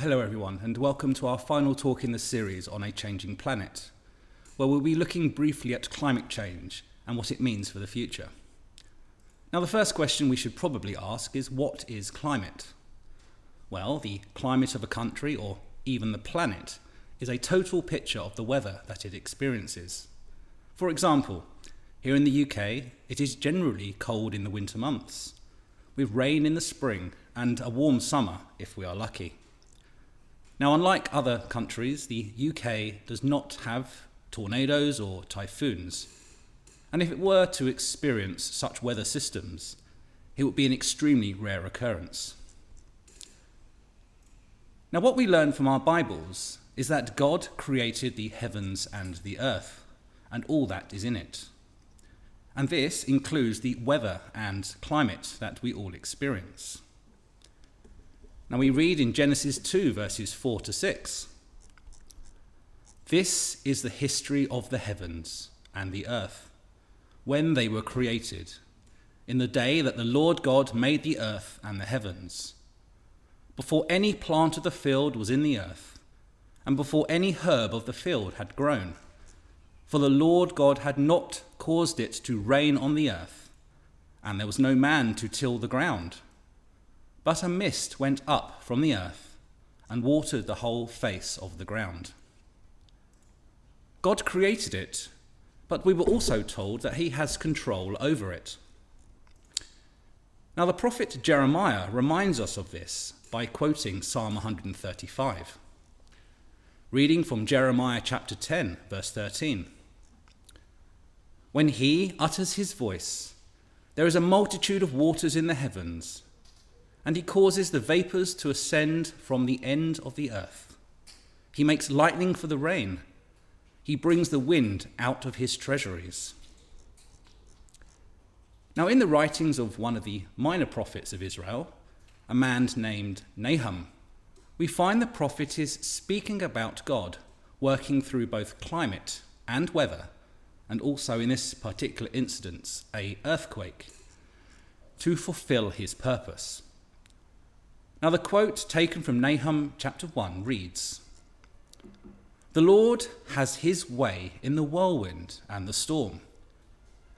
Hello everyone, and welcome to our final talk in the series on a changing planet, where we'll be looking briefly at climate change and what it means for the future. Now, the first question we should probably ask is, what is climate? Well, the climate of a country, or even the planet, is a total picture of the weather that it experiences. For example, here in the UK, it is generally cold in the winter months, with rain in the spring and a warm summer if we are lucky. Now, unlike other countries, the UK does not have tornadoes or typhoons, and if it were to experience such weather systems, it would be an extremely rare occurrence. Now, what we learn from our Bibles is that God created the heavens and the earth, and all that is in it. And this includes the weather and climate that we all experience. Now we read in Genesis 2, verses 4 to 6. This is the history of the heavens and the earth, when they were created, in the day that the Lord God made the earth and the heavens, before any plant of the field was in the earth, and before any herb of the field had grown. For the Lord God had not caused it to rain on the earth, and there was no man to till the ground. But a mist went up from the earth and watered the whole face of the ground. God created it, but we were also told that he has control over it. Now the prophet Jeremiah reminds us of this by quoting Psalm 135. Reading from Jeremiah chapter 10, verse 13. When he utters his voice, there is a multitude of waters in the heavens, and he causes the vapors to ascend from the end of the earth. He makes lightning for the rain. He brings the wind out of his treasuries. Now, in the writings of one of the minor prophets of Israel, a man named Nahum, we find the prophet is speaking about God working through both climate and weather, and also in this particular instance, an earthquake, to fulfill his purpose. Now the quote taken from Nahum chapter 1 reads, "The Lord has his way in the whirlwind and the storm,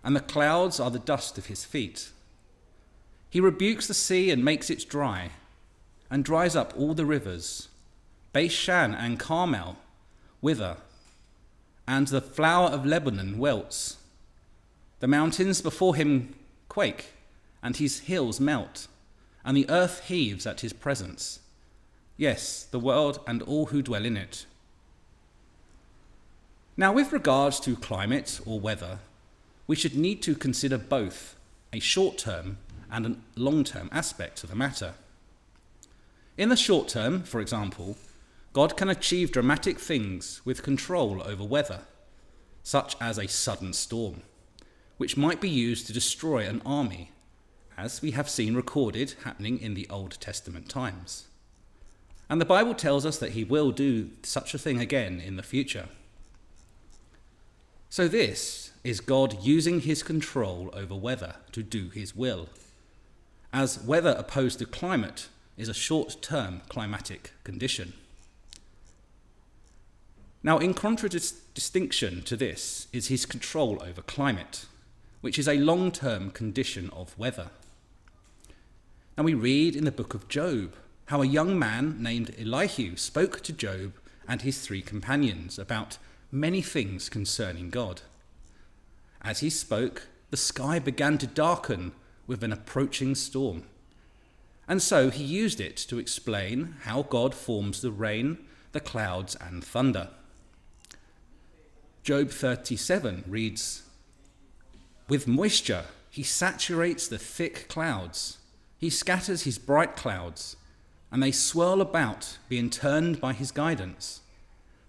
and the clouds are the dust of his feet. He rebukes the sea and makes it dry, and dries up all the rivers. Bashan and Carmel wither, and the flower of Lebanon wilts. The mountains before him quake, and his hills melt, and the earth heaves at his presence. Yes, the world and all who dwell in it." Now, with regards to climate or weather, we should need to consider both a short-term and a long-term aspect of the matter. In the short term, for example, God can achieve dramatic things with control over weather, such as a sudden storm, which might be used to destroy an army, as we have seen recorded happening in the Old Testament times. And the Bible tells us that he will do such a thing again in the future. So this is God using his control over weather to do his will, as weather opposed to climate is a short-term climatic condition. Now, in contradistinction to this is his control over climate, which is a long-term condition of weather. And we read in the book of Job how a young man named Elihu spoke to Job and his 3 companions about many things concerning God. As he spoke, the sky began to darken with an approaching storm. And so he used it to explain how God forms the rain, the clouds, and thunder. Job 37 reads, "With moisture he saturates the thick clouds. He scatters his bright clouds, and they swirl about, being turned by his guidance,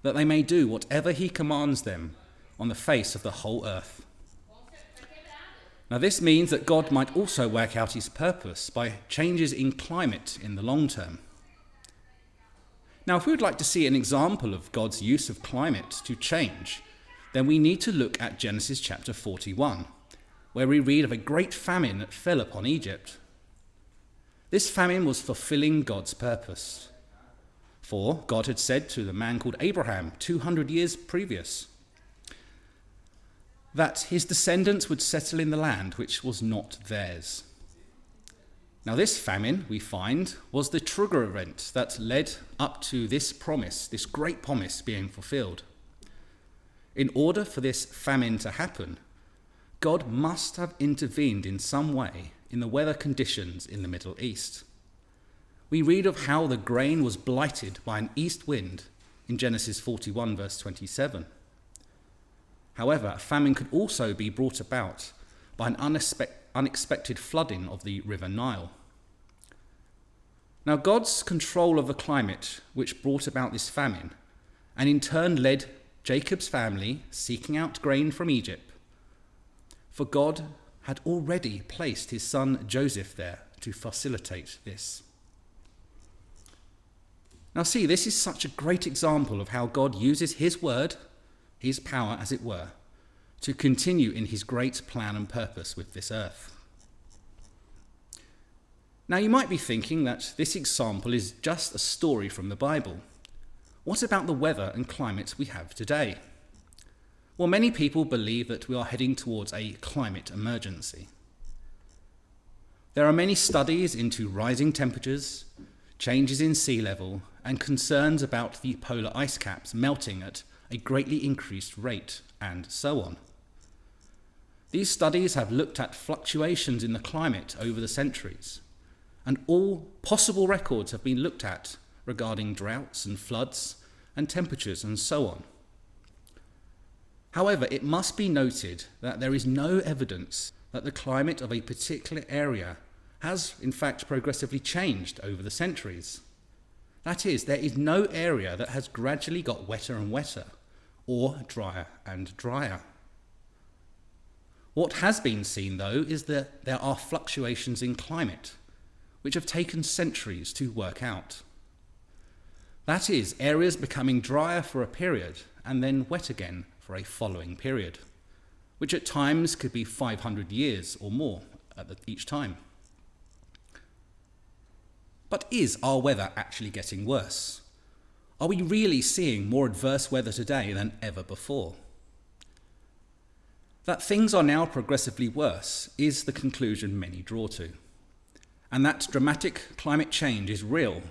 that they may do whatever he commands them on the face of the whole earth." Now this means that God might also work out his purpose by changes in climate in the long term. Now, if we would like to see an example of God's use of climate to change, then we need to look at Genesis chapter 41, where we read of a great famine that fell upon Egypt. This famine was fulfilling God's purpose. For God had said to the man called Abraham 200 years previous that his descendants would settle in the land which was not theirs. Now this famine, we find, was the trigger event that led up to this promise, this great promise being fulfilled. In order for this famine to happen, God must have intervened in some way in the weather conditions in the Middle East. We read of how the grain was blighted by an east wind in Genesis 41, verse 27. However, a famine could also be brought about by an unexpected flooding of the River Nile. Now, God's control of the climate, which brought about this famine, and in turn led Jacob's family seeking out grain from Egypt, for God had already placed his son Joseph there to facilitate this. Now see, this is such a great example of how God uses his word, his power as it were, to continue in his great plan and purpose with this earth. Now you might be thinking that this example is just a story from the Bible. What about the weather and climate we have today? Well, many people believe that we are heading towards a climate emergency. There are many studies into rising temperatures, changes in sea level, and concerns about the polar ice caps melting at a greatly increased rate, and so on. These studies have looked at fluctuations in the climate over the centuries, and all possible records have been looked at regarding droughts and floods and temperatures and so on. However, it must be noted that there is no evidence that the climate of a particular area has in fact progressively changed over the centuries. That is, there is no area that has gradually got wetter and wetter, or drier and drier. What has been seen, though, is that there are fluctuations in climate, which have taken centuries to work out. That is, areas becoming drier for a period and then wet again for a following period, which at times could be 500 years or more at each time. But is our weather actually getting worse? Are we really seeing more adverse weather today than ever before? That things are now progressively worse is the conclusion many draw to, and that dramatic climate change is real,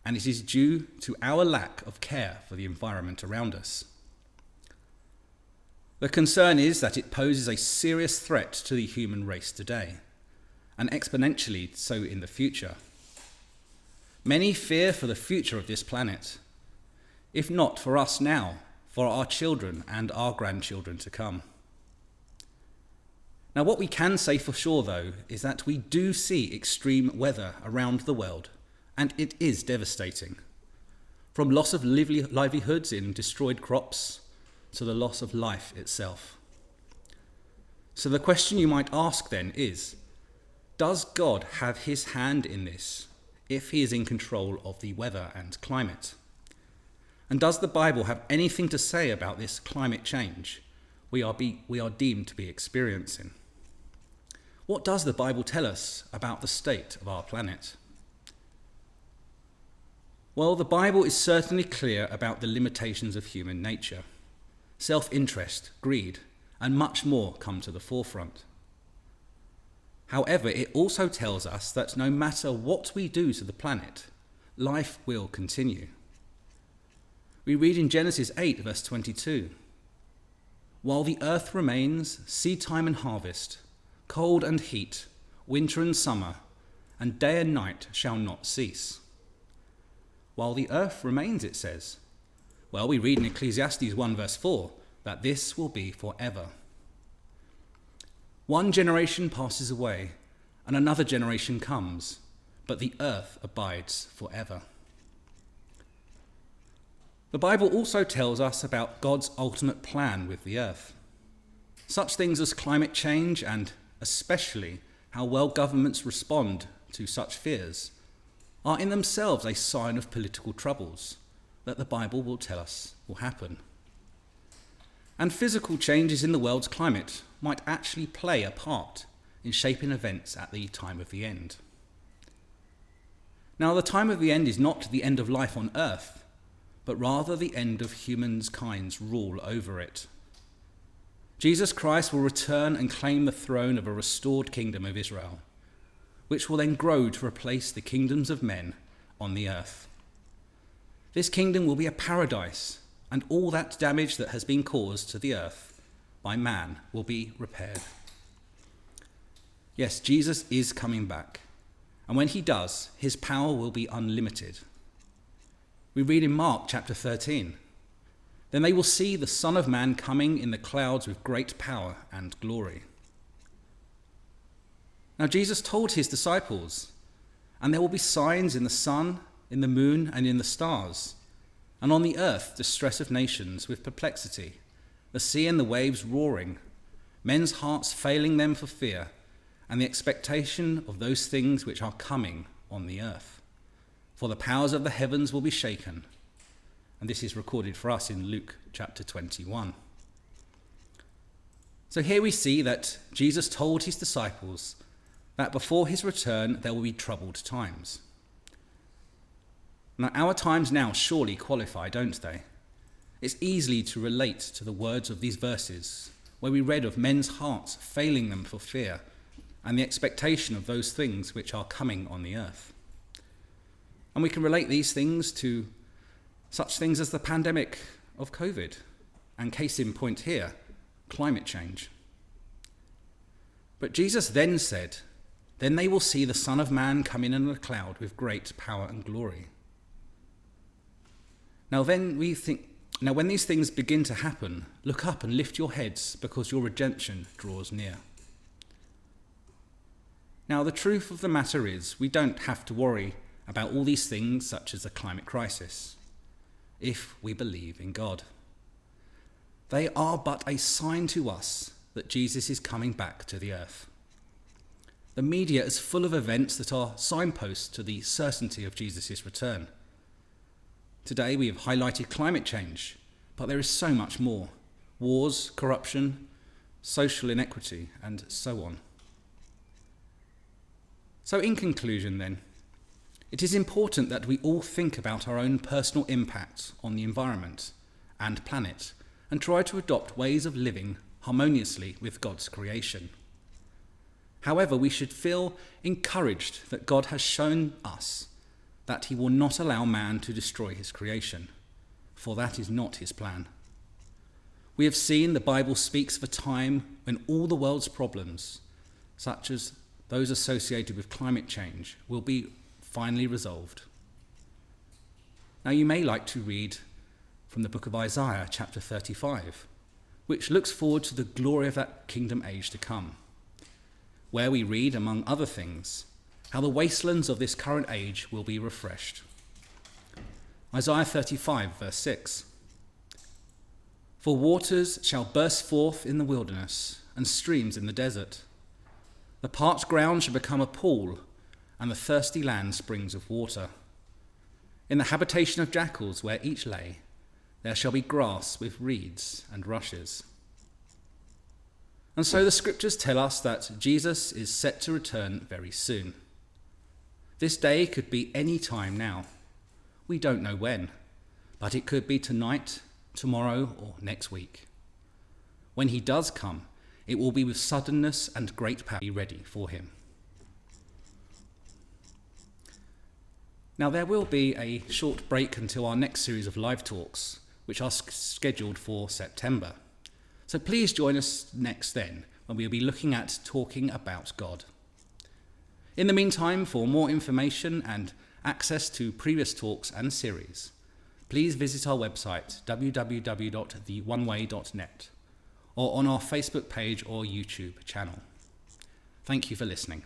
and it is due to our lack of care for the environment around us. The concern is that it poses a serious threat to the human race today, and exponentially so in the future. Many fear for the future of this planet, if not for us now, for our children and our grandchildren to come. Now, what we can say for sure, though, is that we do see extreme weather around the world, and it is devastating. From loss of livelihoods in destroyed crops to the loss of life itself. So the question you might ask then is, does God have his hand in this if he is in control of the weather and climate? And does the Bible have anything to say about this climate change we are deemed to be experiencing? What does the Bible tell us about the state of our planet? Well, the Bible is certainly clear about the limitations of human nature. Self-interest, greed, and much more come to the forefront. However, it also tells us that no matter what we do to the planet, life will continue. We read in Genesis 8, verse 22, "While the earth remains, seedtime and harvest, cold and heat, winter and summer, and day and night shall not cease." While the earth remains, it says. Well, we read in Ecclesiastes 1 verse 4 that this will be forever. One generation passes away and another generation comes, but the earth abides forever. The Bible also tells us about God's ultimate plan with the earth. Such things as climate change and especially how well governments respond to such fears are in themselves a sign of political troubles that the Bible will tell us will happen. And physical changes in the world's climate might actually play a part in shaping events at the time of the end. Now, the time of the end is not the end of life on earth, but rather the end of humankind's rule over it. Jesus Christ will return and claim the throne of a restored kingdom of Israel, which will then grow to replace the kingdoms of men on the earth. This kingdom will be a paradise, and all that damage that has been caused to the earth by man will be repaired. Yes, Jesus is coming back, and when he does, his power will be unlimited. We read in Mark chapter 13, "Then they will see the Son of Man coming in the clouds with great power and glory." Now, Jesus told his disciples, "And there will be signs in the sun, in the moon, and in the stars, and on the earth distress of nations with perplexity, the sea and the waves roaring, men's hearts failing them for fear, and the expectation of those things which are coming on the earth. For the powers of the heavens will be shaken." And this is recorded for us in Luke chapter 21. So here we see that Jesus told his disciples that before his return there will be troubled times. Now, our times now surely qualify, don't they? It's easy to relate to the words of these verses, where we read of men's hearts failing them for fear and the expectation of those things which are coming on the earth. And we can relate these things to such things as the pandemic of COVID, and case in point here, climate change. But Jesus then said, "Then they will see the Son of Man come in a cloud with great power and glory." Now when these things begin to happen, look up and lift your heads, because your redemption draws near. Now, the truth of the matter is, we don't have to worry about all these things, such as the climate crisis, if we believe in God. They are but a sign to us that Jesus is coming back to the earth. The media is full of events that are signposts to the certainty of Jesus' return. Today we have highlighted climate change, but there is so much more: wars, corruption, social inequity, and so on. So in conclusion then, it is important that we all think about our own personal impact on the environment and planet, and try to adopt ways of living harmoniously with God's creation. However, we should feel encouraged that God has shown us that he will not allow man to destroy his creation, for that is not his plan. We have seen the Bible speaks of a time when all the world's problems, such as those associated with climate change, will be finally resolved. Now, you may like to read from the book of Isaiah, chapter 35, which looks forward to the glory of that kingdom age to come, where we read, among other things, how the wastelands of this current age will be refreshed. Isaiah 35, verse 6. "For waters shall burst forth in the wilderness, and streams in the desert. The parched ground shall become a pool, and the thirsty land springs of water. In the habitation of jackals, where each lay, there shall be grass with reeds and rushes." And so the scriptures tell us that Jesus is set to return very soon. This day could be any time now. We don't know when, but it could be tonight, tomorrow, or next week. When he does come, it will be with suddenness and great power. Be ready for him. Now, there will be a short break until our next series of live talks, which are scheduled for September. So please join us next then, when we'll be looking at talking about God. In the meantime, for more information and access to previous talks and series, please visit our website, www.theoneway.net, or on our Facebook page or YouTube channel. Thank you for listening.